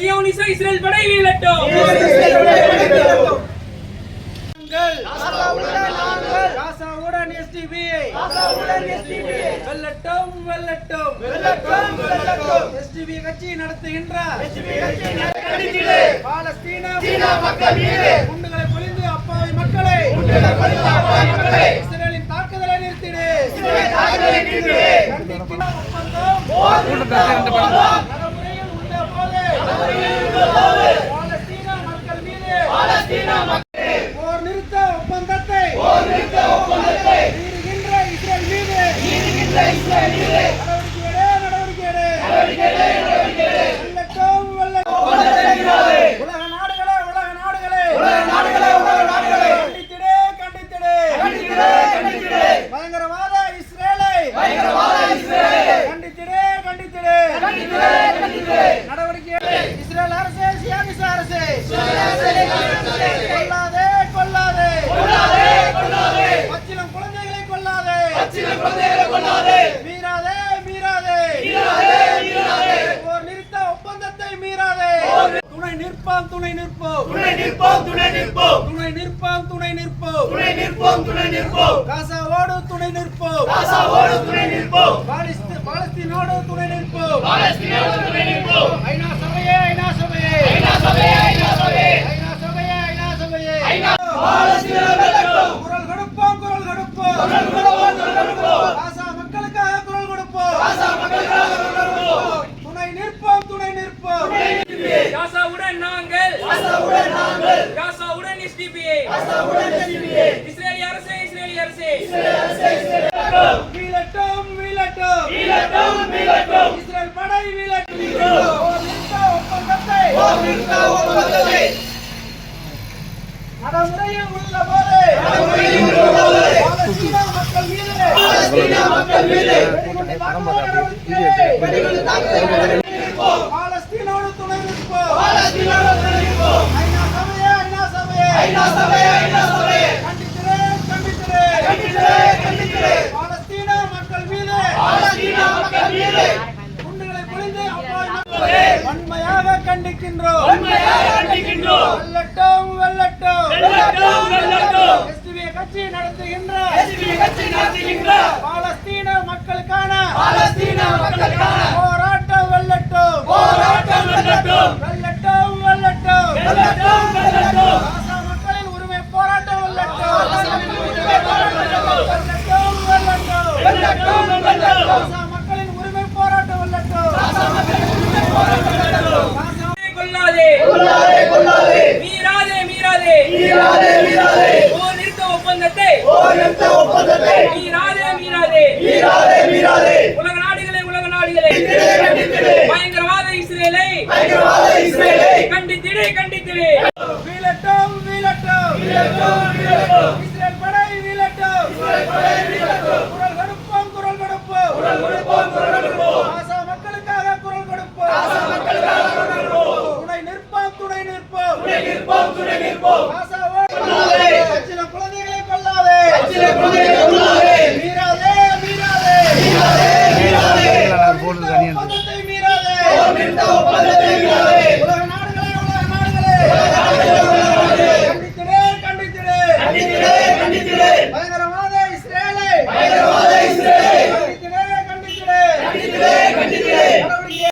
சியோனிச Israel படை வீழட்டும். காசாவுடன் SDBஐ வெல்லட்டும் வெல்லட்டும் SDB கட்சி நடத்துகின்ற பாலஸ்தீன மக்கள் மீது குண்டுகளை பொழிந்து அப்பாவி மக்களை இஸ்ரேலின் தாக்குதலை நிறுத்திடு. நடைமுறையில் உள்ள போது பாலஸ்தீன மக்கள் மீது போர் நிறுத்த ஒப்பந்தத்தை மீறுகின்ற இஸ்ரேல் மீது நடவடிக்கை எடு. வெல்லட்டும் வெல்லட்டும். உலக நாடுகளே கண்டித்திடு. பயங்கரவாத இஸ்ரேலை கண்டித்திடு. நடவடிக்கை எடு. இஸ்ரேல் அரசே சியானிச அரசே கொல்லாதே. பச்சிளம் குழந்தைகளை கொல்லாதே. மீறாதே. போர் நிறுத்த ஒப்பந்தத்தை மீறாதே. துணை நிற்போம். காசாவோடு துணை நிற்போம். பாலஸ்தீனோடு துணை நிற்போம். ஐநா சபையே குரல் கொடுப்போம். காசா மக்களுக்காக குரல் கொடுப்போம். துணை நிற்போம். காசாவுடன் நாங்கள் காசாவுடன் SDBஐ இஸ்ரேலிய அரசே வீழட்டும். இஸ்ரேல் படை வீழட்டும். ஒப்பந்தத்தை நடைமுறையில் உள்ள போது பாலஸ்தீன மக்கள் மீது பாலஸ்தீனோடு துணை நிற்போம். ஐநா சபையே கண்டித்திடு. பாலஸ்தீன மக்கள் மீது குண்டுகளை பொழிந்து அப்பாவி மக்களை வன்மையாக கண்டிக்கின்றோம். வெல்லட்டும். SDB கட்சி நடத்துகின்ற பாலஸ்தீன மக்களுக்கான போராட்டம் வெல்லட்டும். காசா மக்களின் உரிமை போராட்டம் வெல்லட்டும். காசா மக்களின் உரிமை போராட்டம் வெல்லட்டும். கொல்லாதே. மீறாதே. போர் நிறுத்த ஒப்பந்தத்தை மீறாதே. உலக நாடுகளே பயங்கரவாத இஸ்ரேலை கண்டித்திடு. வீழட்டும். இஸ்ரேல் படை வீழட்டும். குரல் கொடுப்போம். காசா மக்களுக்காக குரல் கொடுப்போம். துணை நிற்போம். காசாவோடு பச்சிளம் குழந்தைகளை கொல்லாதே. மீறாதே. ஒப்பந்தத்தை மீறாதே. உலக நாடுகளே கண்டித்திடு. பயங்கரவாத இஸ்ரேலை கண்டித்திடு. நடவடிக்கை